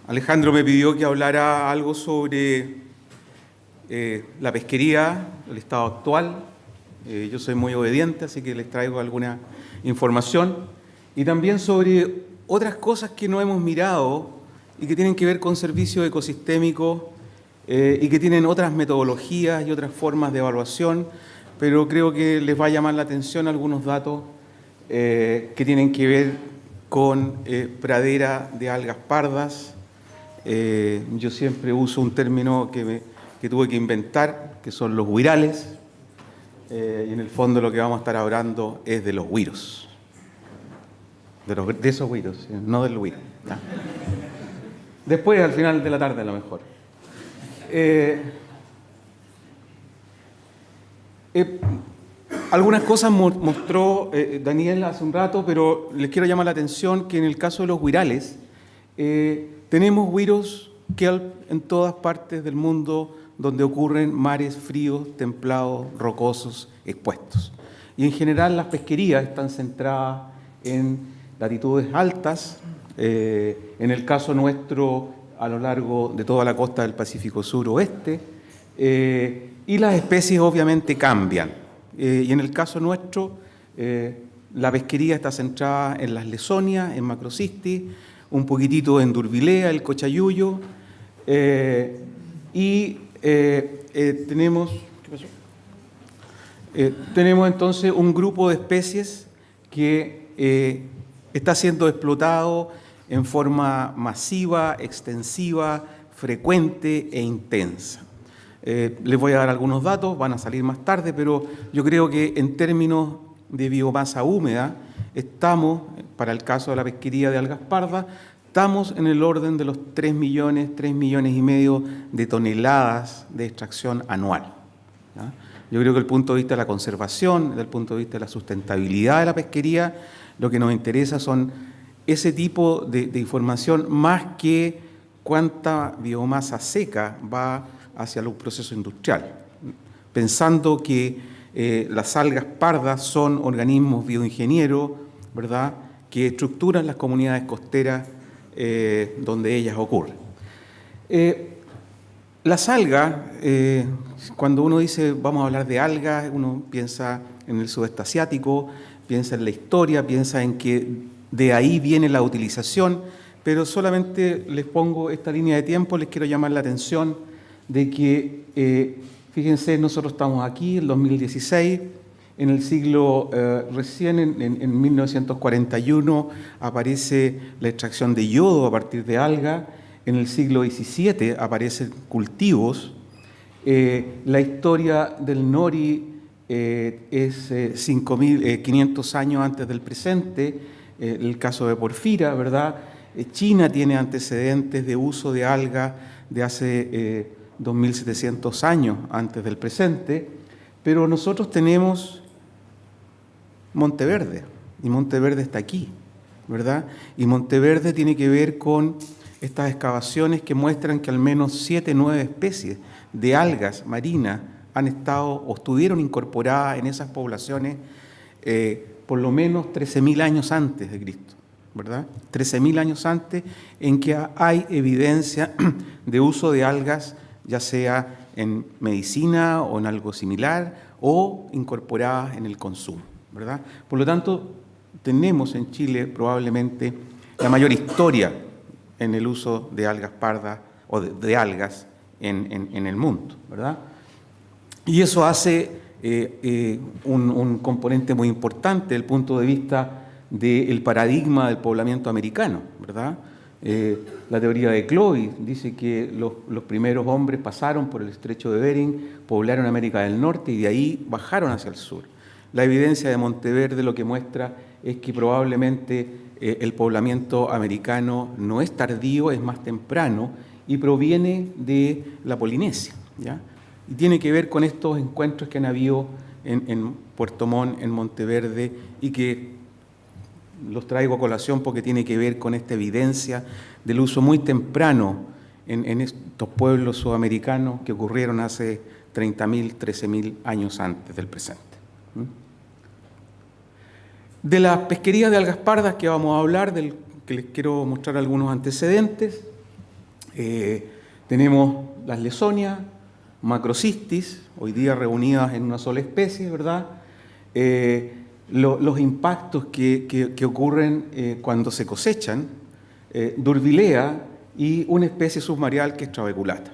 Alejandro me pidió que hablara algo sobre la pesquería, el estado actual. Yo soy muy obediente, así que les traigo alguna información. Y también sobre otras cosas que no hemos mirado y que tienen que ver con servicios ecosistémicos y que tienen otras metodologías y otras formas de evaluación, pero creo que les va a llamar la atención algunos datos que tienen que ver con pradera de algas pardas. Yo siempre uso un término que tuve que inventar, que son los huirales, y en el fondo lo que vamos a estar hablando es de los huiros, de esos huiros, no del huiro. ¿No? Después, al final de la tarde, a lo mejor. Algunas cosas mostró Daniel hace un rato, pero les quiero llamar la atención que en el caso de los huirales, tenemos huiros kelp en todas partes del mundo donde ocurren mares fríos, templados, rocosos, expuestos. Y en general las pesquerías están centradas en latitudes altas, en el caso nuestro a lo largo de toda la costa del Pacífico Sur-Oeste, y las especies obviamente cambian. Y en el caso nuestro, la pesquería está centrada en las lesonias, en Macrocystis, un poquitito en Durvilea, el cochayuyo, y tenemos entonces un grupo de especies que está siendo explotado en forma masiva, extensiva, frecuente e intensa. Les voy a dar algunos datos, van a salir más tarde, pero yo creo que en términos de biomasa húmeda estamos, para el caso de la pesquería de algas pardas, estamos en el orden de los 3 millones y medio de toneladas de extracción anual. ¿Ya? Yo creo que desde el punto de vista de la conservación, desde el punto de vista de la sustentabilidad de la pesquería, lo que nos interesa son ese tipo de información más que cuánta biomasa seca va hacia un proceso industrial, pensando que las algas pardas son organismos bioingenieros, ¿verdad?, que estructuran las comunidades costeras donde ellas ocurren. Las algas, cuando uno dice vamos a hablar de algas, uno piensa en el sudeste asiático, piensa en la historia, piensa en que de ahí viene la utilización, pero solamente les pongo esta línea de tiempo, les quiero llamar la atención de que, fíjense, nosotros estamos aquí en 2016, en el siglo, recién en 1941 aparece la extracción de yodo a partir de algas, en el siglo XVII aparecen cultivos, la historia del nori es 5.500 años antes del presente, el caso de Porfira, ¿verdad? China tiene antecedentes de uso de algas de hace 2.700 años antes del presente, pero nosotros tenemos Monteverde, y Monteverde está aquí, ¿verdad? Y Monteverde tiene que ver con estas excavaciones que muestran que al menos 7 o 9 especies de algas marinas han estado o estuvieron incorporadas en esas poblaciones por lo menos 13.000 años antes de Cristo, ¿verdad? 13.000 años antes, en que hay evidencia de uso de algas, ya sea en medicina o en algo similar, o incorporadas en el consumo, ¿verdad? Por lo tanto, tenemos en Chile probablemente la mayor historia en el uso de algas pardas o de algas en el mundo, ¿verdad? Y eso hace un componente muy importante desde el punto de vista del paradigma del poblamiento americano, ¿verdad? La teoría de Clovis dice que los primeros hombres pasaron por el estrecho de Bering, poblaron América del Norte y de ahí bajaron hacia el sur. La evidencia de Monteverde lo que muestra es que probablemente el poblamiento americano no es tardío, es más temprano y proviene de la Polinesia, ¿ya? Y tiene que ver con estos encuentros que han habido en Puerto Montt, en Monteverde, y que los traigo a colación porque tiene que ver con esta evidencia del uso muy temprano en estos pueblos sudamericanos que ocurrieron hace 30.000, 13.000 años antes del presente. De las pesquerías de algas pardas que vamos a hablar, del que les quiero mostrar algunos antecedentes. Tenemos las lesonias, macrocystis, hoy día reunidas en una sola especie, ¿verdad? Los impactos que ocurren cuando se cosechan, Durvilea y una especie submareal que es Trabeculata.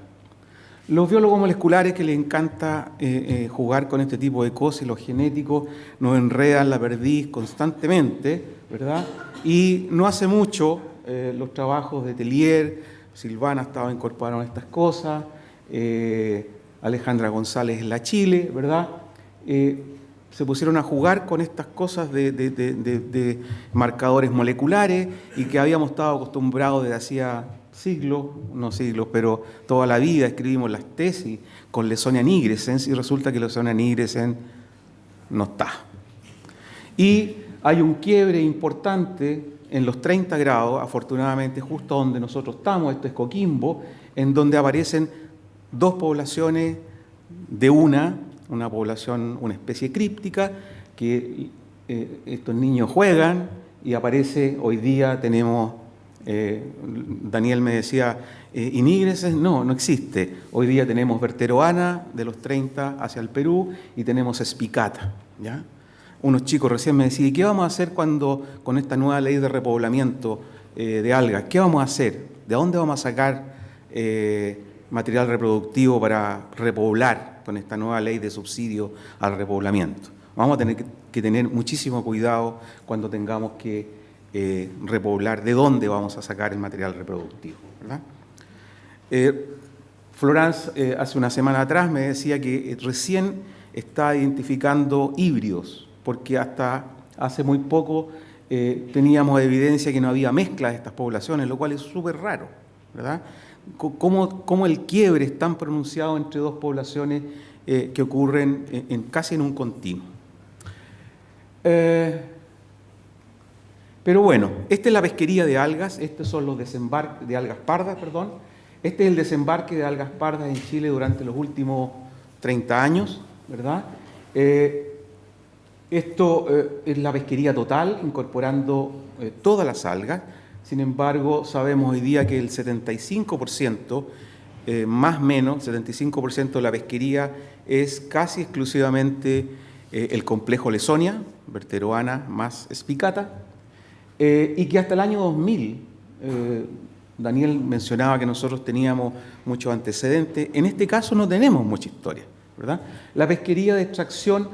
Los biólogos moleculares que les encanta jugar con este tipo de cosas, y los genéticos nos enredan la perdiz constantemente, ¿verdad? Y no hace mucho los trabajos de Tellier, Silvana ha estado incorporando estas cosas, Alejandra González en la Chile, ¿verdad? Se pusieron a jugar con estas cosas de marcadores moleculares y que habíamos estado acostumbrados desde hacía siglos, no siglos, pero toda la vida escribimos las tesis con Lawsonia nigrescens y resulta que Lawsonia nigrescens no está. Y hay un quiebre importante en los 30 grados, afortunadamente justo donde nosotros estamos, esto es Coquimbo, en donde aparecen dos poblaciones de una población, una especie críptica, que estos niños juegan y aparece, hoy día tenemos, Daniel me decía, ¿y nigrescens? No existe. Hoy día tenemos Verteroana de los 30 hacia el Perú y tenemos Spicata, ¿ya? Unos chicos recién me decían, ¿y qué vamos a hacer cuando con esta nueva ley de repoblamiento de algas? ¿Qué vamos a hacer? ¿De dónde vamos a sacar material reproductivo para repoblar con esta nueva ley de subsidio al repoblamiento? Vamos a tener que tener muchísimo cuidado cuando tengamos que repoblar, de dónde vamos a sacar el material reproductivo, ¿verdad? Florence hace una semana atrás me decía que recién está identificando híbridos, porque hasta hace muy poco teníamos evidencia que no había mezcla de estas poblaciones, lo cual es súper raro, ¿verdad? ¿Cómo el quiebre es tan pronunciado entre dos poblaciones que ocurren casi en un continuo? Pero bueno, esta es la pesquería de algas, estos son los desembarques de algas pardas, perdón. Este es el desembarque de algas pardas en Chile durante los últimos 30 años, ¿verdad? Esto es la pesquería total, incorporando todas las algas. Sin embargo, sabemos hoy día que el 75%, más o menos, 75% de la pesquería es casi exclusivamente el complejo Lawsonia, Verteroana más Spicata, y que hasta el año 2000, Daniel mencionaba que nosotros teníamos muchos antecedentes, en este caso no tenemos mucha historia, ¿verdad? La pesquería de extracción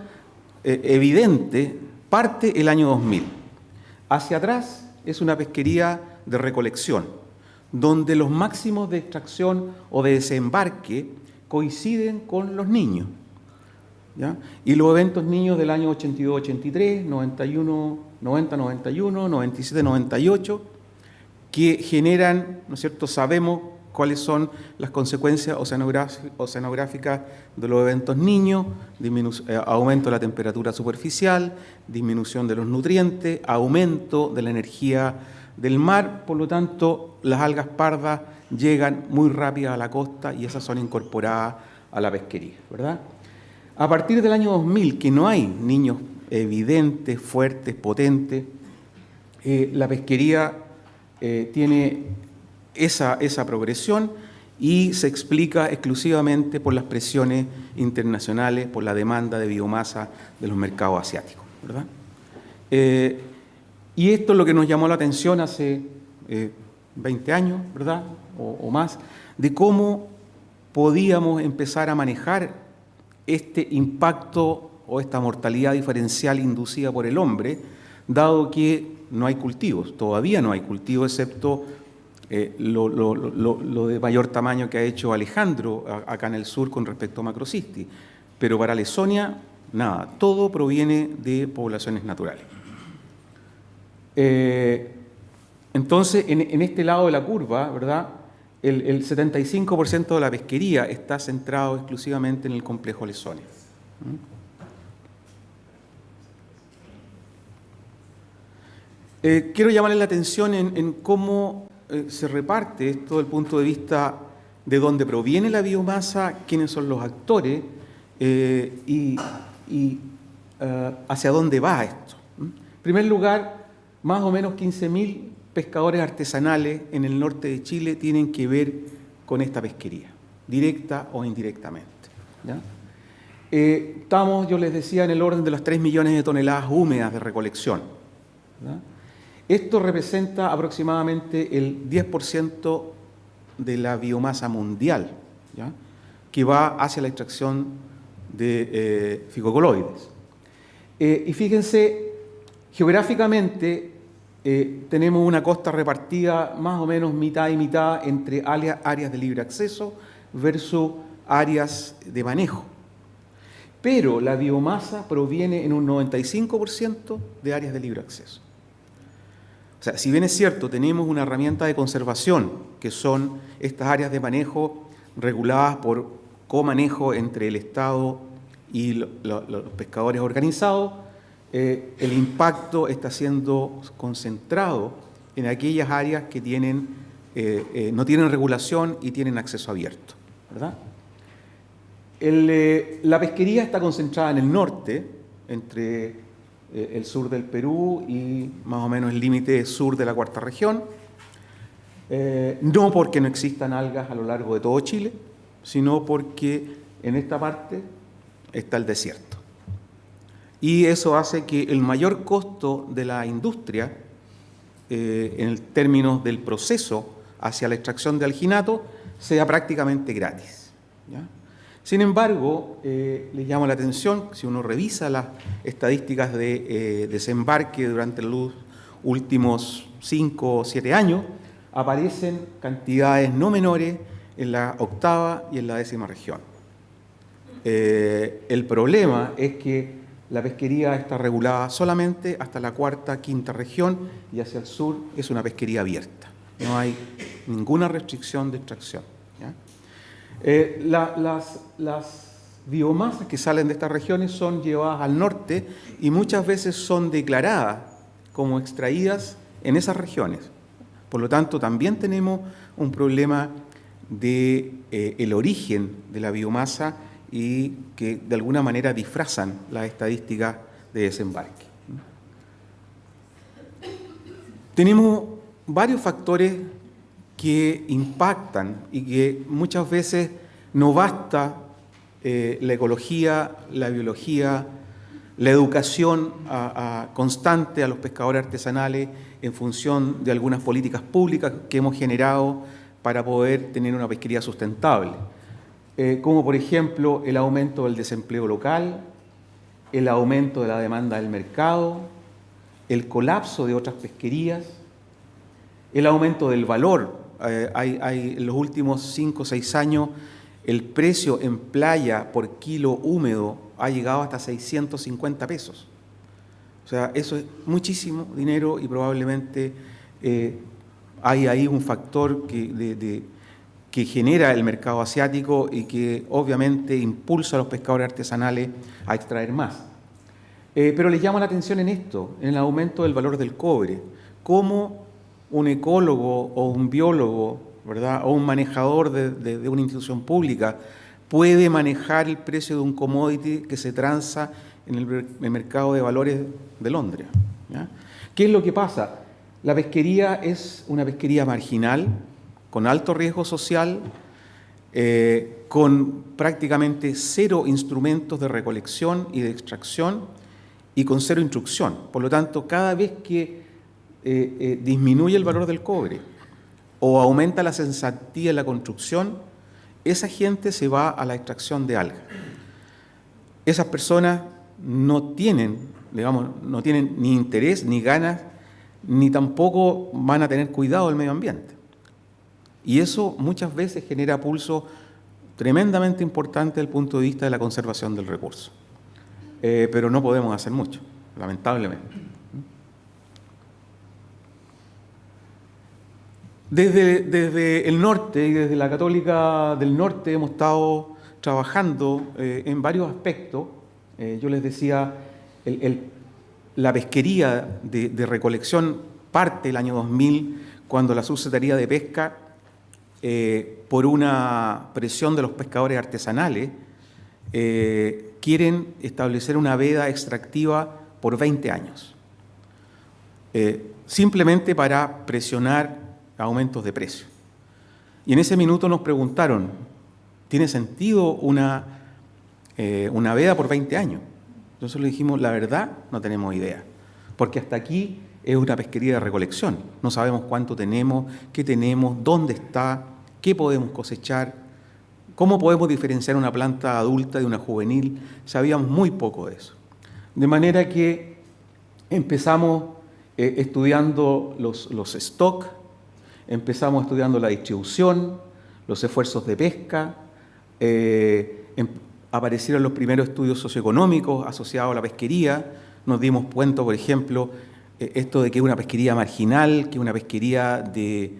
evidente parte el año 2000. Hacia atrás es una pesquería de recolección, donde los máximos de extracción o de desembarque coinciden con los niños, ¿ya? Y los eventos niños del año 82-83, 90-91, 97-98, que generan, ¿no es cierto?, sabemos cuáles son las consecuencias oceanográficas de los eventos niños: aumento de la temperatura superficial, disminución de los nutrientes, aumento de la energía del mar. Por lo tanto, las algas pardas llegan muy rápidas a la costa y esas son incorporadas a la pesquería, ¿verdad? A partir del año 2000, que no hay niños evidentes, fuertes, potentes, la pesquería tiene esa progresión y se explica exclusivamente por las presiones internacionales, por la demanda de biomasa de los mercados asiáticos, ¿verdad? Y esto es lo que nos llamó la atención hace 20 años, ¿verdad?, o más, de cómo podíamos empezar a manejar este impacto o esta mortalidad diferencial inducida por el hombre, dado que no hay cultivos, todavía no hay cultivos, excepto lo de mayor tamaño que ha hecho Alejandro acá en el sur con respecto a macrocystis. Pero para Lawsonia, nada, todo proviene de poblaciones naturales. Entonces, en este lado de la curva, ¿verdad?, el 75% de la pesquería está centrado exclusivamente en el complejo Lawsonia. Quiero llamarles la atención en cómo se reparte esto desde el punto de vista de dónde proviene la biomasa, quiénes son los actores y hacia dónde va esto. En primer lugar, más o menos 15.000 pescadores artesanales en el norte de Chile tienen que ver con esta pesquería, directa o indirectamente, ¿ya? Estamos, yo les decía, en el orden de las 3 millones de toneladas húmedas de recolección, ¿ya? Esto representa aproximadamente el 10% de la biomasa mundial, ¿ya?, que va hacia la extracción de fitocoloides. Y fíjense, geográficamente tenemos una costa repartida más o menos mitad y mitad entre áreas de libre acceso versus áreas de manejo. Pero la biomasa proviene en un 95% de áreas de libre acceso. O sea, si bien es cierto, tenemos una herramienta de conservación, que son estas áreas de manejo reguladas por comanejo entre el Estado y los pescadores organizados, el impacto está siendo concentrado en aquellas áreas que no tienen regulación y tienen acceso abierto, ¿verdad? La pesquería está concentrada en el norte, entre el sur del Perú y más o menos el límite sur de la cuarta región, no porque no existan algas a lo largo de todo Chile, sino porque en esta parte está el desierto. Y eso hace que el mayor costo de la industria, en términos del proceso hacia la extracción de alginato, sea prácticamente gratis, ¿ya? Sin embargo, les llamo la atención, si uno revisa las estadísticas de desembarque durante los últimos 5 o 7 años, aparecen cantidades no menores en la octava y en la 10ª región. El problema es que la pesquería está regulada solamente hasta la cuarta, quinta región, y hacia el sur es una pesquería abierta. No hay ninguna restricción de extracción, ¿ya? Las biomasas que salen de estas regiones son llevadas al norte y muchas veces son declaradas como extraídas en esas regiones. Por lo tanto, también tenemos un problema de el origen de la biomasa y que de alguna manera disfrazan las estadísticas de desembarque. Tenemos varios factores que impactan y que muchas veces no basta la ecología, la biología, la educación constante a los pescadores artesanales en función de algunas políticas públicas que hemos generado para poder tener una pesquería sustentable, como por ejemplo el aumento del desempleo local, el aumento de la demanda del mercado, el colapso de otras pesquerías, el aumento del valor. En los últimos 5 o 6 años el precio en playa por kilo húmedo ha llegado hasta 650 pesos. O sea, eso es muchísimo dinero y probablemente hay ahí un factor que genera el mercado asiático y que obviamente impulsa a los pescadores artesanales a extraer más. Pero les llamo la atención en esto, en el aumento del valor del cobre. Cómo un ecólogo o un biólogo, ¿verdad?, o un manejador de una institución pública puede manejar el precio de un commodity que se transa en el mercado de valores de Londres, ¿ya? ¿Qué es lo que pasa? La pesquería es una pesquería marginal, con alto riesgo social, con prácticamente 0 instrumentos de recolección y de extracción y con 0 instrucción. Por lo tanto, cada vez que disminuye el valor del cobre o aumenta la cesantía en la construcción, esa gente se va a la extracción de algas. Esas personas no tienen ni interés, ni ganas, ni tampoco van a tener cuidado del medio ambiente. Y eso muchas veces genera pulsos tremendamente importantes desde el punto de vista de la conservación del recurso. Pero no podemos hacer mucho, lamentablemente. Desde el norte y desde la Católica del Norte hemos estado trabajando en varios aspectos. Yo les decía, la pesquería de recolección parte el año 2000, cuando la Subsecretaría de Pesca, por una presión de los pescadores artesanales, quieren establecer una veda extractiva por 20 años. simplemente para presionar aumentos de precio. Y en ese minuto nos preguntaron, ¿tiene sentido una veda por 20 años? Entonces le dijimos, la verdad, no tenemos idea, porque hasta aquí es una pesquería de recolección. No sabemos cuánto tenemos, qué tenemos, dónde está, qué podemos cosechar, cómo podemos diferenciar una planta adulta de una juvenil. Sabíamos muy poco de eso. De manera que empezamos estudiando los stocks, empezamos estudiando la distribución, los esfuerzos de pesca, aparecieron los primeros estudios socioeconómicos asociados a la pesquería. Nos dimos cuenta, por ejemplo, esto de que es una pesquería marginal, que es una pesquería de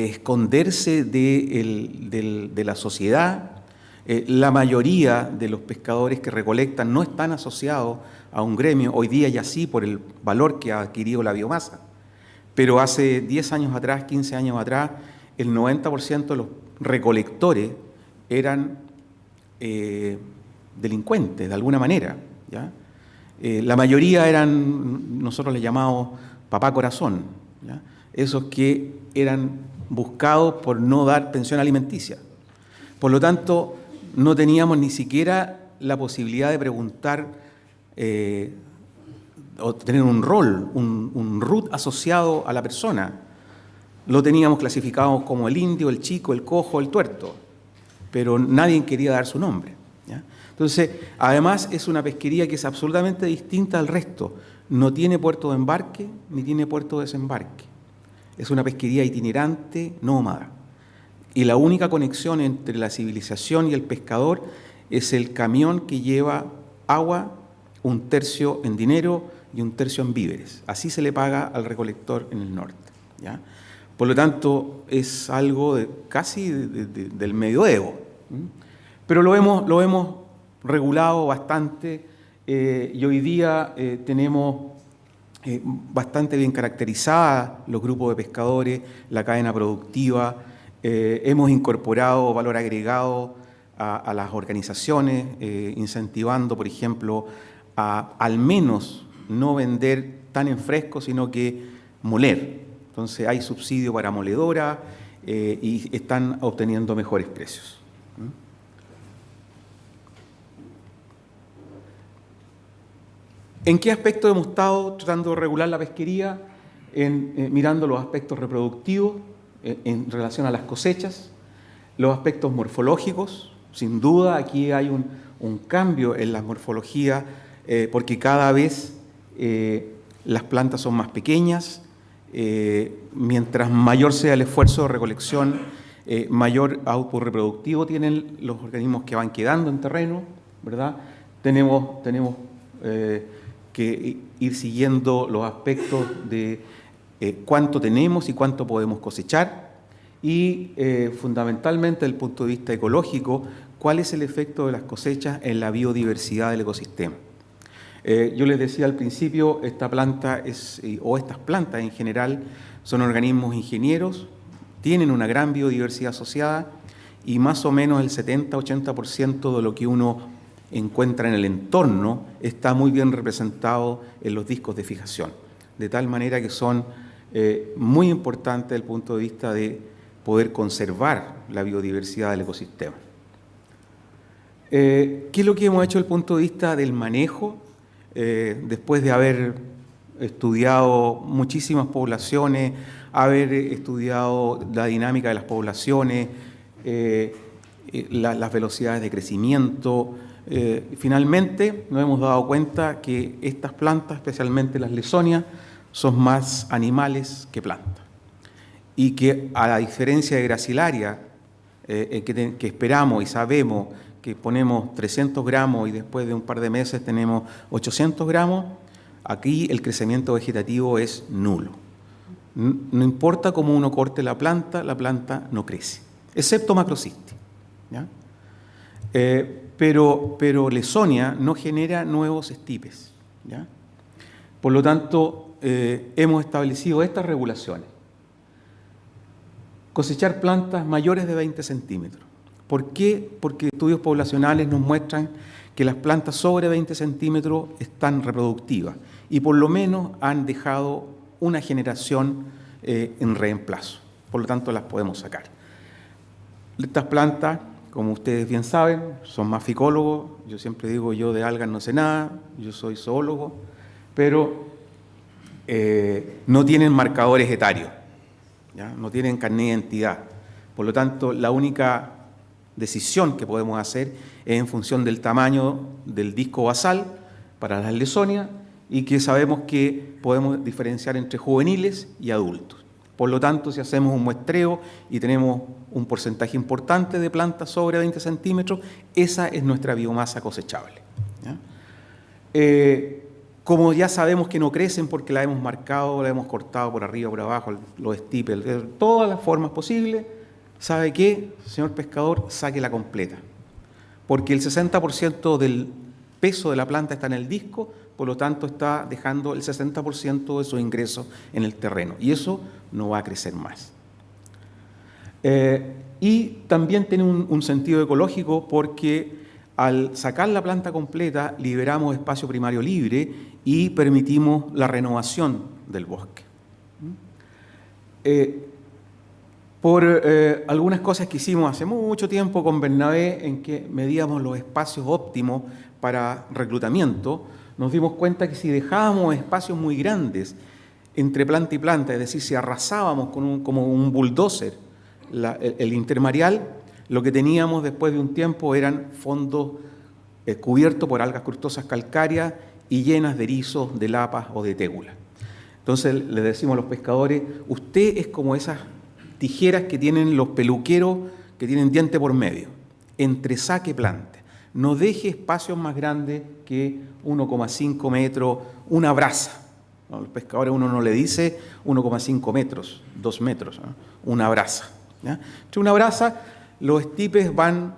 esconderse de la sociedad. La mayoría de los pescadores que recolectan no están asociados a un gremio, hoy día ya sí, por el valor que ha adquirido la biomasa. Pero hace 10 años atrás, 15 años atrás, el 90% de los recolectores eran delincuentes, de alguna manera, ¿ya? La mayoría eran, nosotros les llamamos papá corazón, ¿ya? Esos que eran buscados por no dar pensión alimenticia. Por lo tanto, no teníamos ni siquiera la posibilidad de preguntar o tener un rol, un root asociado a la persona. Lo teníamos clasificado como el indio, el chico, el cojo, el tuerto, pero nadie quería dar su nombre, ¿ya? Entonces, además es una pesquería que es absolutamente distinta al resto. No tiene puerto de embarque ni tiene puerto de desembarque. Es una pesquería itinerante, nómada. Y la única conexión entre la civilización y el pescador es el camión que lleva agua, un tercio en dinero y un tercio en víveres. Así se le paga al recolector en el norte, ¿ya? Por lo tanto, es algo casi del medioevo. Pero lo hemos regulado bastante y hoy día tenemos bastante bien caracterizadas los grupos de pescadores, la cadena productiva. Hemos incorporado valor agregado a las organizaciones, incentivando, por ejemplo, al menos no vender tan en fresco, sino que moler. Entonces hay subsidio para moledora y están obteniendo mejores precios. ¿En qué aspecto hemos estado tratando de regular la pesquería? Mirando los aspectos reproductivos en relación a las cosechas, los aspectos morfológicos. Sin duda aquí hay un cambio en la morfología porque cada vez las plantas son más pequeñas. Mientras mayor sea el esfuerzo de recolección, mayor output reproductivo tienen los organismos que van quedando en terreno, ¿verdad? Tenemos que ir siguiendo los aspectos de cuánto tenemos y cuánto podemos cosechar y fundamentalmente desde el punto de vista ecológico, cuál es el efecto de las cosechas en la biodiversidad del ecosistema. Yo les decía al principio, esta planta o estas plantas en general son organismos ingenieros, tienen una gran biodiversidad asociada y más o menos el 70-80% de lo que uno encuentra en el entorno está muy bien representado en los discos de fijación, de tal manera que son muy importantes desde el punto de vista de poder conservar la biodiversidad del ecosistema. ¿Qué es lo que hemos hecho desde el punto de vista del manejo? Después de haber estudiado muchísimas poblaciones, haber estudiado la dinámica de las poblaciones, las velocidades de crecimiento, finalmente nos hemos dado cuenta que estas plantas, especialmente las lesonias, son más animales que plantas. Y que a la diferencia de Gracilaria, que esperamos y sabemos que ponemos 300 gramos y después de un par de meses tenemos 800 gramos, aquí el crecimiento vegetativo es nulo. No importa cómo uno corte la planta no crece, excepto macrocystis, ¿ya? Pero Lesonia no genera nuevos estipes, ¿ya? Por lo tanto, hemos establecido estas regulaciones. Cosechar plantas mayores de 20 centímetros. ¿Por qué? Porque estudios poblacionales nos muestran que las plantas sobre 20 centímetros están reproductivas y por lo menos han dejado una generación en reemplazo. Por lo tanto, las podemos sacar. Estas plantas, como ustedes bien saben, son más ficólogos. Yo siempre digo, yo de algas no sé nada, yo soy zoólogo, pero no tienen marcadores etarios, ¿ya? No tienen carnet de identidad. Por lo tanto, la única decisión que podemos hacer es en función del tamaño del disco basal para las lesonias y que sabemos que podemos diferenciar entre juveniles y adultos. Por lo tanto, si hacemos un muestreo y tenemos un porcentaje importante de plantas sobre 20 centímetros, esa es nuestra biomasa cosechable, ¿ya? Como ya sabemos que no crecen porque la hemos marcado, la hemos cortado por arriba, por abajo, los stipes, todas las formas posibles, ¿sabe qué, señor pescador? Sáquela completa. Porque el 60% del peso de la planta está en el disco, por lo tanto está dejando el 60% de sus ingresos en el terreno. Y eso no va a crecer más. Y también tiene un sentido ecológico porque al sacar la planta completa liberamos espacio primario libre y permitimos la renovación del bosque. Por algunas cosas que hicimos hace mucho tiempo con Bernabé, en que medíamos los espacios óptimos para reclutamiento, nos dimos cuenta que si dejábamos espacios muy grandes entre planta y planta, es decir, si arrasábamos como un bulldozer el intermareal, lo que teníamos después de un tiempo eran fondos cubiertos por algas crustosas calcáreas y llenas de erizos, de lapas o de tégulas. Entonces le decimos a los pescadores, usted es como esas tijeras que tienen los peluqueros que tienen diente por medio, entresaque planta, no deje espacios más grandes que 1,5 metros, una brasa. A los pescadores uno no le dice 1,5 metros, 2 metros, ¿no? Una brasa, ¿ya? Entre una brasa los estipes van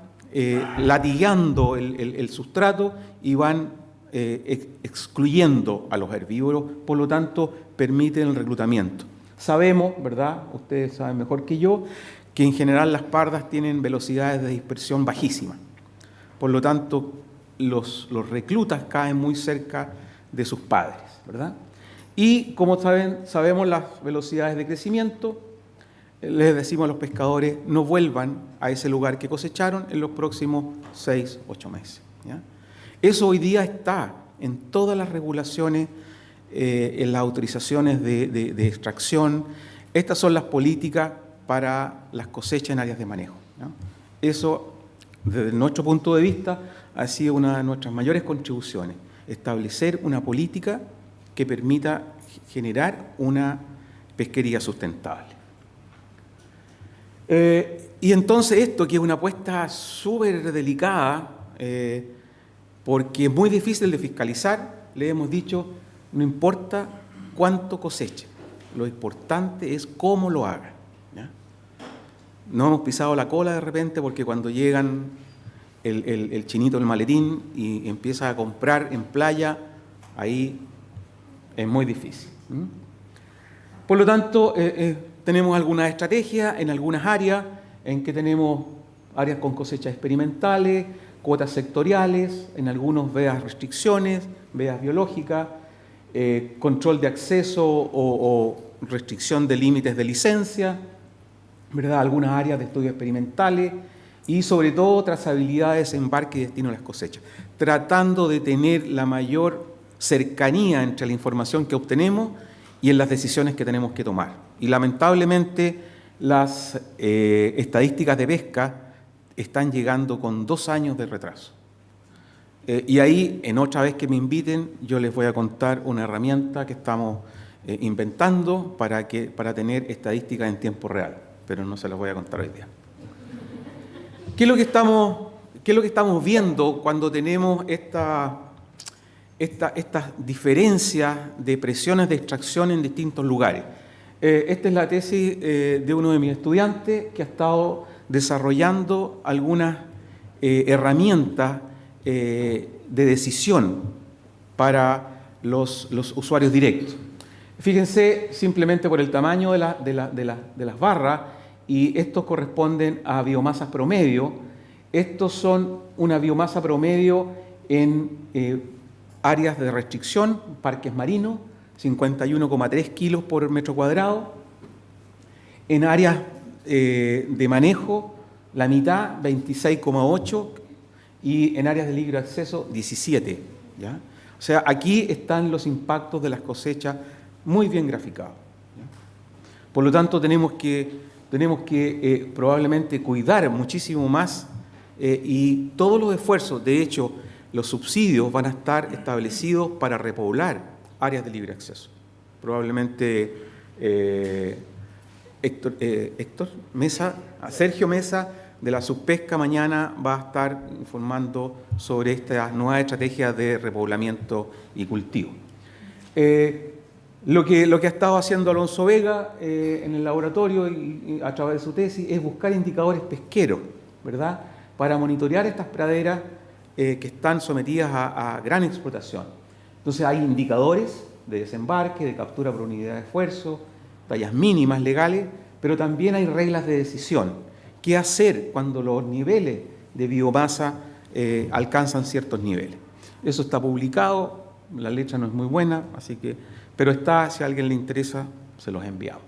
latigando el sustrato y van excluyendo a los herbívoros, por lo tanto permiten el reclutamiento. Sabemos, ¿verdad? Ustedes saben mejor que yo, que en general las pardas tienen velocidades de dispersión bajísimas. Por lo tanto, los reclutas caen muy cerca de sus padres, ¿verdad? Y como sabemos las velocidades de crecimiento, les decimos a los pescadores, no vuelvan a ese lugar que cosecharon en los próximos 6, 8 meses, ¿ya? Eso hoy día está en todas las regulaciones, en las autorizaciones de extracción. Estas son las políticas para las cosechas en áreas de manejo, ¿no? Eso, desde nuestro punto de vista, ha sido una de nuestras mayores contribuciones, establecer una política que permita generar una pesquería sustentable. Y entonces esto, que es una apuesta súper delicada, porque es muy difícil de fiscalizar, le hemos dicho, no importa cuánto coseche, lo importante es cómo lo haga, ¿ya? No hemos pisado la cola de repente porque cuando llegan el chinito del maletín y empieza a comprar en playa, ahí es muy difícil. Por lo tanto, tenemos algunas estrategias en algunas áreas en que tenemos áreas con cosechas experimentales, cuotas sectoriales, en algunos veas restricciones, veas biológicas, control de acceso o restricción de límites de licencia, ¿verdad? Algunas áreas de estudios experimentales y sobre todo trazabilidad de desembarque y destino de las cosechas, tratando de tener la mayor cercanía entre la información que obtenemos y en las decisiones que tenemos que tomar. Y lamentablemente las estadísticas de pesca están llegando con 2 años de retraso. Y ahí, en otra vez que me inviten, yo les voy a contar una herramienta que estamos inventando para tener estadísticas en tiempo real, pero no se las voy a contar hoy día. ¿Qué es lo que estamos viendo cuando tenemos estas diferencias de presiones de extracción en distintos lugares? Esta es la tesis de uno de mis estudiantes que ha estado desarrollando algunas herramientas de decisión para los usuarios directos. Fíjense simplemente por el tamaño de las barras, y estos corresponden a biomasas promedio. Estos son una biomasa promedio en áreas de restricción, parques marinos, 51,3 kilos por metro cuadrado. En áreas de manejo, la mitad, 26,8, y en áreas de libre acceso, 17. ¿Ya? O sea, aquí están los impactos de las cosechas muy bien graficados. ¿Ya? Por lo tanto, tenemos que probablemente cuidar muchísimo más y todos los esfuerzos, de hecho, los subsidios van a estar establecidos para repoblar áreas de libre acceso. Probablemente Sergio Mesa de la Subpesca mañana va a estar informando sobre esta nueva estrategia de repoblamiento y cultivo. Lo que ha estado haciendo Alonso Vega en el laboratorio y a través de su tesis es buscar indicadores pesqueros, ¿verdad?, para monitorear estas praderas que están sometidas a gran explotación. Entonces hay indicadores de desembarque, de captura por unidad de esfuerzo, tallas mínimas legales, pero también hay reglas de decisión. ¿Qué hacer cuando los niveles de biomasa alcanzan ciertos niveles? Eso está publicado, la letra no es muy buena, pero está, si a alguien le interesa, se los he enviado.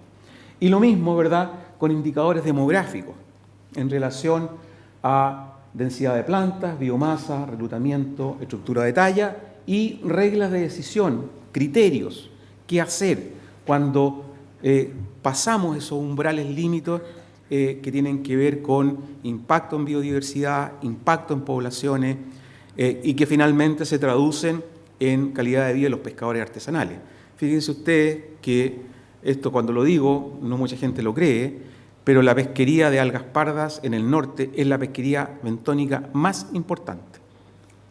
Y lo mismo, ¿verdad?, con indicadores demográficos en relación a densidad de plantas, biomasa, reclutamiento, estructura de talla y reglas de decisión, criterios, qué hacer cuando pasamos esos umbrales límites que tienen que ver con impacto en biodiversidad, impacto en poblaciones y que finalmente se traducen en calidad de vida de los pescadores artesanales. Fíjense ustedes que esto, cuando lo digo, no mucha gente lo cree, pero la pesquería de algas pardas en el norte es la pesquería bentónica más importante,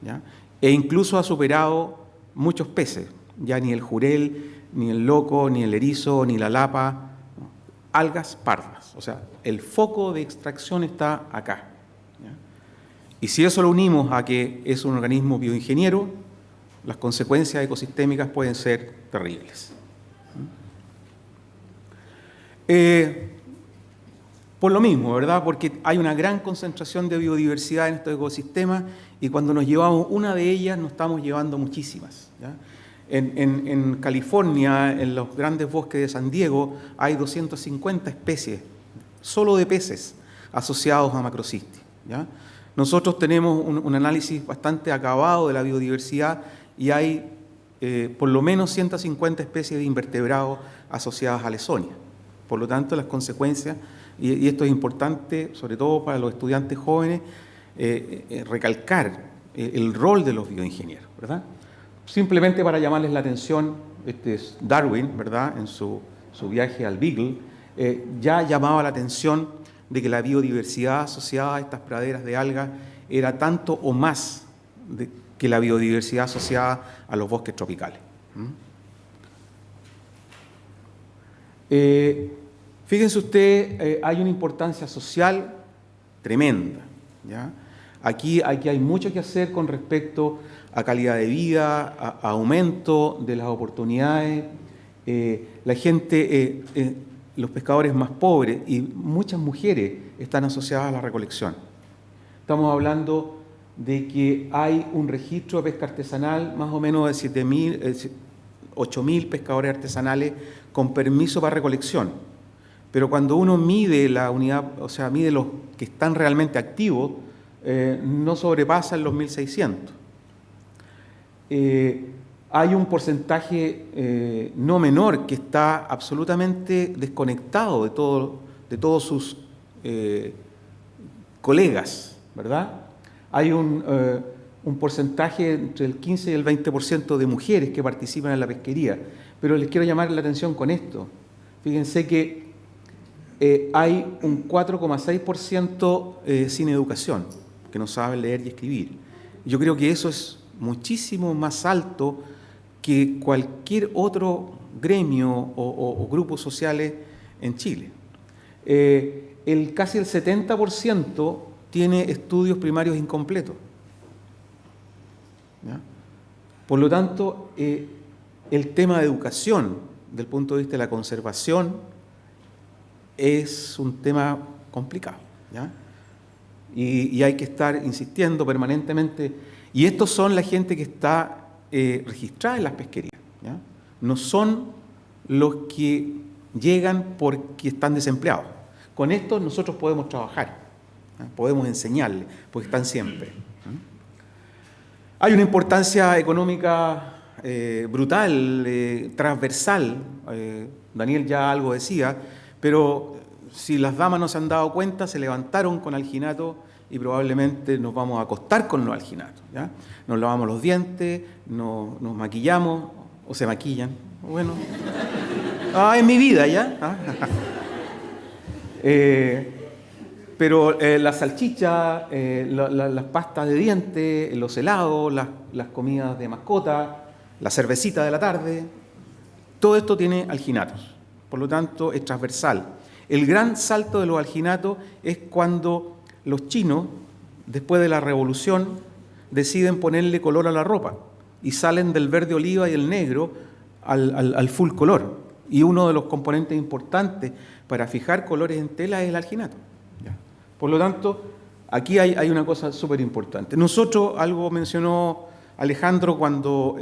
¿ya? E incluso ha superado muchos peces, ya ni el jurel, ni el loco, ni el erizo, ni la lapa, algas pardas. O sea, el foco de extracción está acá, ¿ya? Y si eso lo unimos a que es un organismo bioingeniero, las consecuencias ecosistémicas pueden ser terribles. Por lo mismo, ¿verdad? Porque hay una gran concentración de biodiversidad en estos ecosistemas y cuando nos llevamos una de ellas nos estamos llevando muchísimas, ¿ya? En California, en los grandes bosques de San Diego, hay 250 especies solo de peces asociados a Macrocystis, ¿ya? Nosotros tenemos un análisis bastante acabado de la biodiversidad y hay por lo menos 150 especies de invertebrados asociadas a Lesonia. Por lo tanto, las consecuencias, y esto es importante, sobre todo para los estudiantes jóvenes, recalcar el rol de los bioingenieros, ¿verdad? Simplemente para llamarles la atención, este es Darwin, ¿verdad?, en su viaje al Beagle, ya llamaba la atención de que la biodiversidad asociada a estas praderas de algas era tanto o más que la biodiversidad asociada a los bosques tropicales. Fíjense ustedes, hay una importancia social tremenda, ¿ya? Aquí hay mucho que hacer con respecto a calidad de vida, a aumento de las oportunidades. La gente, los pescadores más pobres y muchas mujeres están asociadas a la recolección. Estamos hablando de que hay un registro de pesca artesanal, más o menos de 8.000 pescadores artesanales con permiso para recolección. Pero cuando uno mide la unidad, o sea, mide los que están realmente activos, no sobrepasan los 1.600. Hay un porcentaje no menor que está absolutamente desconectado de todos sus colegas, ¿verdad? Hay un porcentaje entre el 15 y el 20% de mujeres que participan en la pesquería. Pero les quiero llamar la atención con esto. Fíjense que hay un 4,6% sin educación, que no saben leer y escribir. Yo creo que eso es muchísimo más alto que cualquier otro gremio o grupos sociales en Chile. Casi el 70% tiene estudios primarios incompletos, ¿ya? Por lo tanto, el tema de educación, desde el punto de vista de la conservación, es un tema complicado, ¿ya? Y hay que estar insistiendo permanentemente. Y estos son la gente que está registrada en las pesquerías, ¿ya? No son los que llegan porque están desempleados. Con estos nosotros podemos trabajar, ¿ya? Podemos enseñarles, porque están siempre. Hay una importancia económica brutal, transversal. Daniel ya algo decía, pero si las damas no se han dado cuenta, se levantaron con alginato y probablemente nos vamos a acostar con los alginatos, ¿ya? Nos lavamos los dientes, nos maquillamos, o se maquillan. Bueno, en mi vida, ¿ya? Pero las salchichas, las pastas de dientes, los helados, las comidas de mascota, la cervecita de la tarde, todo esto tiene alginatos. Por lo tanto, es transversal. El gran salto de los alginatos es cuando los chinos, después de la revolución, deciden ponerle color a la ropa y salen del verde oliva y el negro al full color. Y uno de los componentes importantes para fijar colores en tela es el alginato. Por lo tanto, aquí hay una cosa súper importante. Nosotros, algo mencionó Alejandro cuando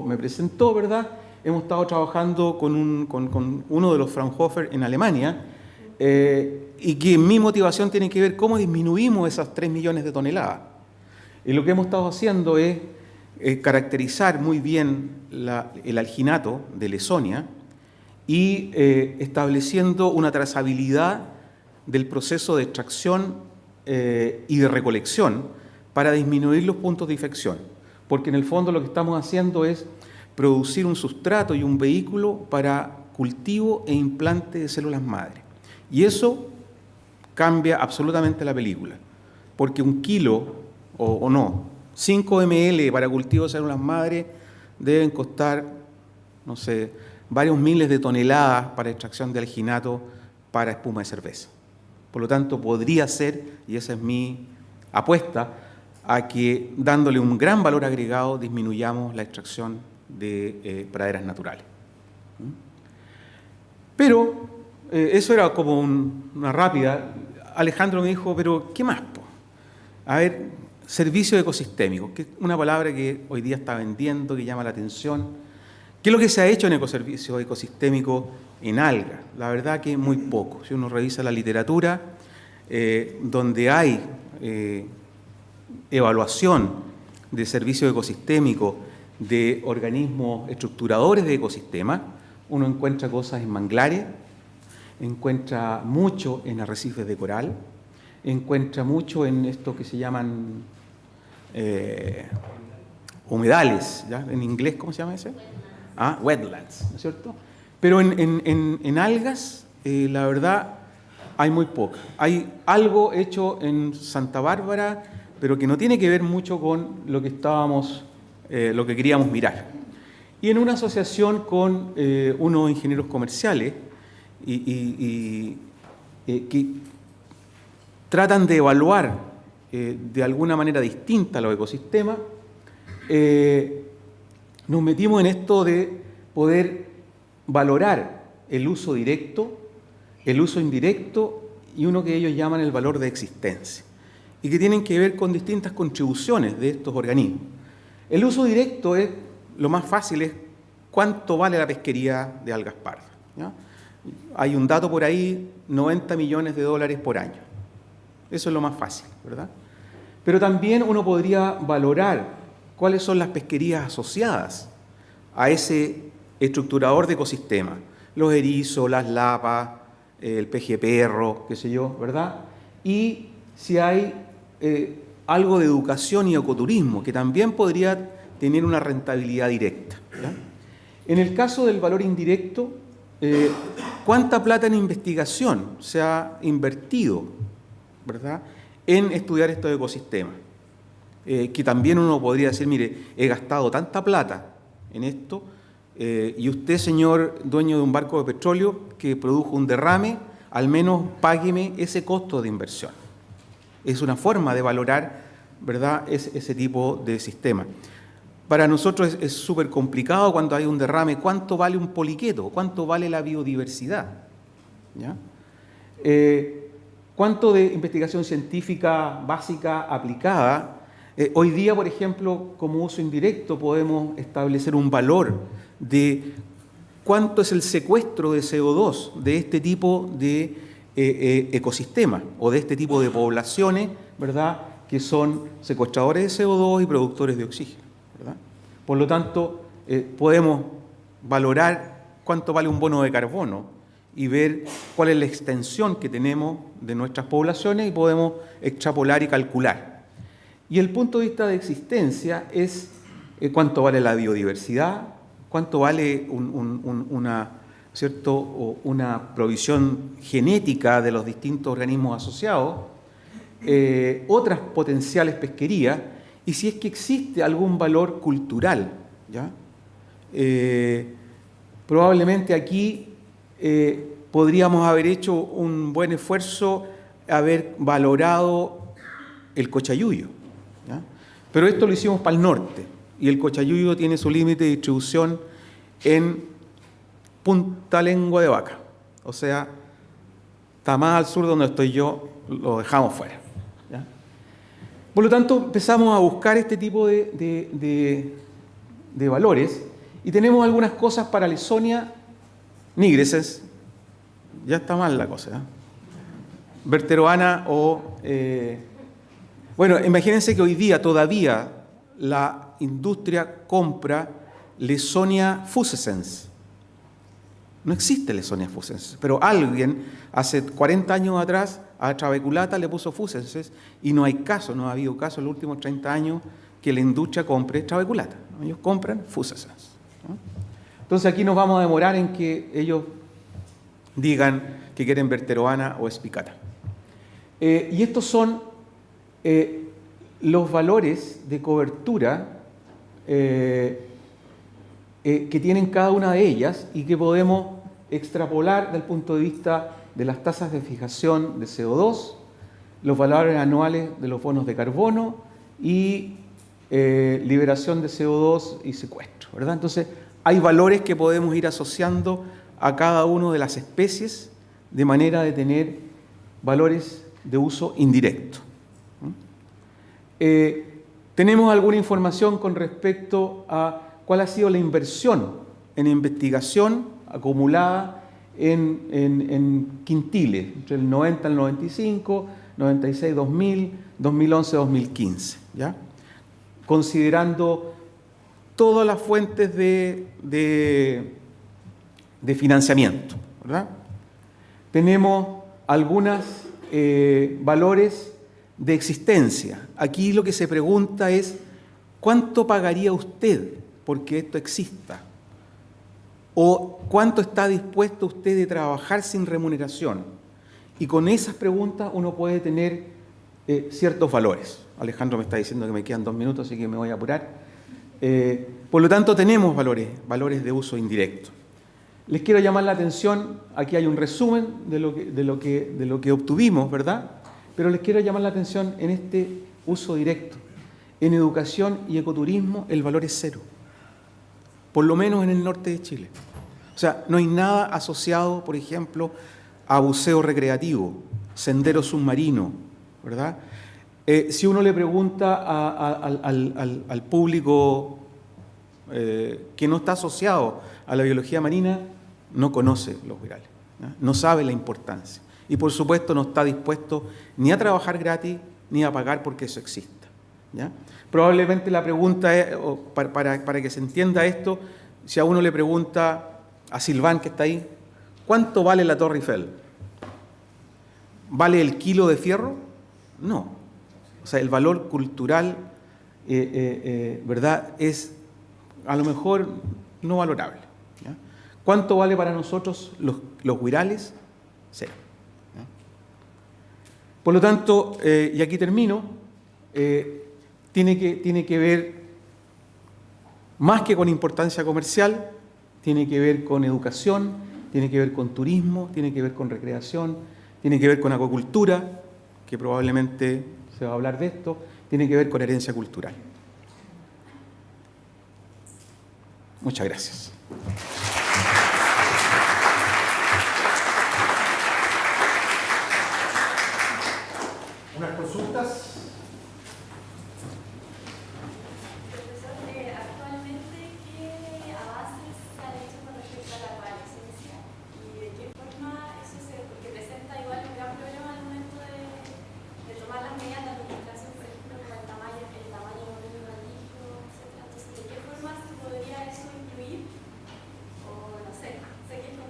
me presentó, ¿verdad? Hemos estado trabajando con uno de los Fraunhofer en Alemania, y que mi motivación tiene que ver cómo disminuimos esas 3 millones de toneladas. Y lo que hemos estado haciendo es caracterizar muy bien el alginato de Lesonia y estableciendo una trazabilidad del proceso de extracción y de recolección para disminuir los puntos de infección. Porque en el fondo lo que estamos haciendo es producir un sustrato y un vehículo para cultivo e implante de células madre. Y eso cambia absolutamente la película, porque 1 kilo, o no, 5 ml para cultivo de células madre deben costar, no sé, varios miles de toneladas para extracción de alginato para espuma de cerveza. Por lo tanto, podría ser, y esa es mi apuesta, a que dándole un gran valor agregado disminuyamos la extracción de praderas naturales. Pero eso era como una rápida. Alejandro me dijo, pero ¿qué más? A ver, servicio ecosistémico, que es una palabra que hoy día está vendiendo, que llama la atención. ¿Qué es lo que se ha hecho en ecoservicio ecosistémico en algas? La verdad que muy poco. Si uno revisa la literatura, donde hay evaluación de servicio ecosistémico de organismos estructuradores de ecosistemas, uno encuentra cosas en manglares, encuentra mucho en arrecifes de coral, encuentra mucho en esto que se llaman humedales, ¿ya? En inglés, ¿cómo se llama ese? Wetlands, ¿no es cierto? Pero en algas, la verdad, hay muy poco. Hay algo hecho en Santa Bárbara, pero que no tiene que ver mucho con lo que lo que queríamos mirar. Y en una asociación con unos ingenieros comerciales que tratan de evaluar de alguna manera distinta los ecosistemas, nos metimos en esto de poder valorar el uso directo, el uso indirecto y uno que ellos llaman el valor de existencia, y que tienen que ver con distintas contribuciones de estos organismos. El uso directo es, lo más fácil es cuánto vale la pesquería de algas pardas, ¿ya? Hay un dato por ahí, 90 millones de dólares por año. Eso es lo más fácil, ¿verdad? Pero también uno podría valorar cuáles son las pesquerías asociadas a ese estructurador de ecosistemas. Los erizos, las lapas, el peje perro, qué sé yo, ¿verdad? Y si hay algo de educación y ecoturismo, que también podría tener una rentabilidad directa, ¿ya? En el caso del valor indirecto, ¿cuánta plata en investigación se ha invertido, ¿verdad?, en estudiar estos ecosistemas? Que también uno podría decir, mire, he gastado tanta plata en esto, y usted, señor dueño de un barco de petróleo que produjo un derrame, al menos págueme ese costo de inversión. Es una forma de valorar, ¿verdad?, ese tipo de sistema. Para nosotros es súper complicado cuando hay un derrame. ¿Cuánto vale un poliqueto? ¿Cuánto vale la biodiversidad? ¿Ya? cuánto de investigación científica básica aplicada. Hoy día, por ejemplo, como uso indirecto, podemos establecer un valor de cuánto es el secuestro de CO2 de este tipo de ecosistemas o de este tipo de poblaciones, ¿verdad?, que son secuestradores de CO2 y productores de oxígeno, ¿verdad? Por lo tanto, podemos valorar cuánto vale un bono de carbono y ver cuál es la extensión que tenemos de nuestras poblaciones y podemos extrapolar y calcular. Y el punto de vista de existencia es cuánto vale la biodiversidad, cuánto vale una provisión genética de los distintos organismos asociados, otras potenciales pesquerías, y si es que existe algún valor cultural, ¿ya? Probablemente aquí podríamos haber hecho un buen esfuerzo, haber valorado el Cochayuyo, ¿ya? Pero esto lo hicimos para el norte, y el Cochayuyo tiene su límite de distribución en Punta Lengua de Vaca, o sea, está más al sur donde estoy yo, lo dejamos fuera, ¿ya? Por lo tanto, empezamos a buscar este tipo de valores, y tenemos algunas cosas para Lesonia nigrescens, ya está mal la cosa, ¿eh? Verteroana o... bueno, imagínense que hoy día todavía la industria compra Lesonia fuscescens. No existe Lesonia fuscescens, pero alguien hace 40 años atrás a Trabeculata le puso fuscescens y no hay caso, no ha habido caso en los últimos 30 años que la industria compre Trabeculata. Ellos compran fuscescens, ¿no? Entonces aquí nos vamos a demorar en que ellos digan que quieren Verteroana o Spicata. Y estos son los valores de cobertura que tienen cada una de ellas y que podemos extrapolar desde el punto de vista de las tasas de fijación de CO2, los valores anuales de los bonos de carbono y liberación de CO2 y secuestro, ¿verdad? Entonces, hay valores que podemos ir asociando a cada una de las especies de manera de tener valores de uso indirecto. Tenemos alguna información con respecto a cuál ha sido la inversión en investigación acumulada en quintiles, entre el 90 al 95, 96, 2000, 2011, 2015, ¿ya? Considerando todas las fuentes de financiamiento, ¿verdad? Tenemos algunos valores de existencia. Aquí lo que se pregunta es, ¿cuánto pagaría usted porque esto exista? ¿O cuánto está dispuesto usted de trabajar sin remuneración? Y con esas preguntas uno puede tener ciertos valores. Alejandro me está diciendo que me quedan 2 minutos, así que me voy a apurar. Por lo tanto, tenemos valores de uso indirecto. Les quiero llamar la atención, aquí hay un resumen de lo que obtuvimos, ¿verdad? Pero les quiero llamar la atención en este uso directo. En educación y ecoturismo el valor es 0, por lo menos en el norte de Chile. O sea, no hay nada asociado, por ejemplo, a buceo recreativo, sendero submarino, ¿verdad? Si uno le pregunta al público que no está asociado a la biología marina, no conoce los huirales, no sabe la importancia. Y por supuesto no está dispuesto ni a trabajar gratis ni a pagar porque eso exista, ¿ya? Probablemente la pregunta es, para que se entienda esto, si a uno le pregunta a Silván que está ahí, ¿cuánto vale la Torre Eiffel? ¿Vale el kilo de fierro? No. O sea, el valor cultural, ¿verdad?, es a lo mejor no valorable, ¿ya? ¿Cuánto vale para nosotros los huirales? 0. ¿Ya? Por lo tanto, y aquí termino, tiene que ver, más que con importancia comercial, tiene que ver con educación, tiene que ver con turismo, tiene que ver con recreación, tiene que ver con acuicultura, que probablemente se va a hablar de esto, tiene que ver con herencia cultural. Muchas gracias. ¿Unas consultas?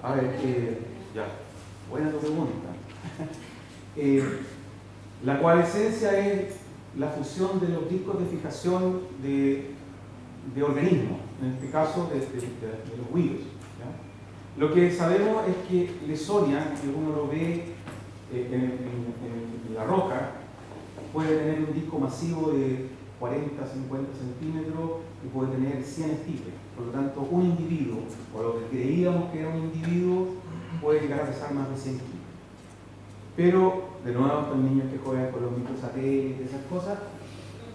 A ver, ya, buena tu pregunta. La coalescencia es la fusión de los discos de fijación de organismos, en este caso de los virus. ¿Ya? Lo que sabemos es que Lesonia, que uno lo ve en la roca, puede tener un disco masivo de 40, 50 centímetros y puede tener 100 estipes. Por lo tanto, un individuo, o lo que creíamos que era un individuo, puede llegar a pesar más de 100 kilos. Pero, de nuevo, estos niños que juegan con los microsatélites y esas cosas,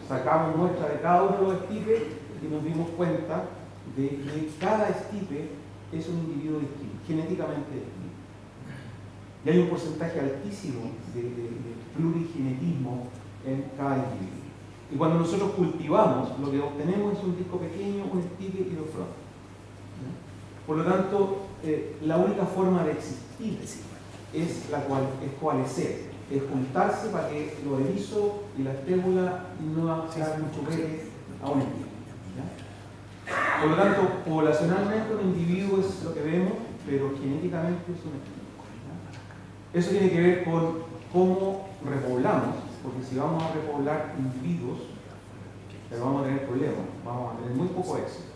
sacamos muestra de cada uno de los estipes y nos dimos cuenta de que cada estipe es un individuo distinto, genéticamente distinto. Y hay un porcentaje altísimo de plurigenetismo en cada individuo. Y cuando nosotros cultivamos, lo que obtenemos es un disco pequeño, un estipe y dos frondos. Por lo tanto, la única forma de existir es coalescer, es juntarse para que los erizos y la estébula no se hagan chupetes a un individuo. ¿Ya? Por lo tanto, poblacionalmente un individuo es lo que vemos, pero genéticamente es un individuo. ¿Ya? Eso tiene que ver con cómo repoblamos, porque si vamos a repoblar individuos, pero vamos a tener problemas, vamos a tener muy poco éxito.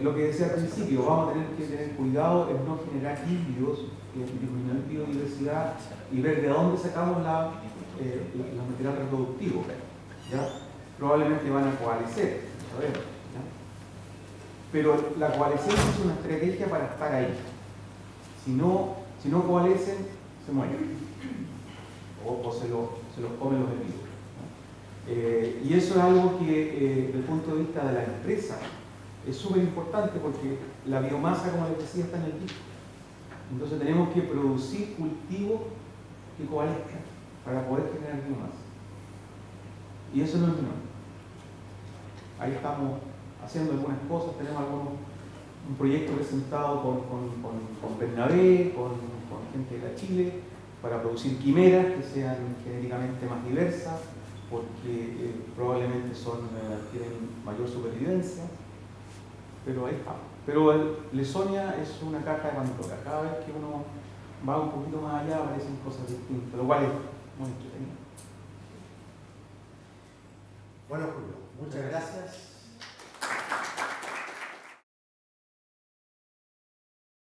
Lo que decía al principio, vamos a tener que tener cuidado en no generar híbridos, disminuir biodiversidad y ver de dónde sacamos los materiales reproductivos. ¿Ya? Probablemente van a coalescer, sabemos. ¿Ya? Pero la coalescencia es una estrategia para estar ahí. Si no coalescen, se mueren. O se los comen los enemigos. Y eso es algo que, desde el punto de vista de la empresa, es súper importante porque la biomasa, como les decía, está en el disco. Entonces tenemos que producir cultivos que coalescan para poder generar biomasa. Y eso no es menor. Ahí estamos haciendo algunas cosas, tenemos un proyecto presentado con Bernabé, con gente de la Chile, para producir quimeras que sean genéticamente más diversas, porque probablemente tienen mayor supervivencia. Pero ahí está. Pero Lesonia es una caja de Pandora. Cada vez que uno va un poquito más allá aparecen cosas distintas, lo cual es muy entretenido. Bueno, Julio.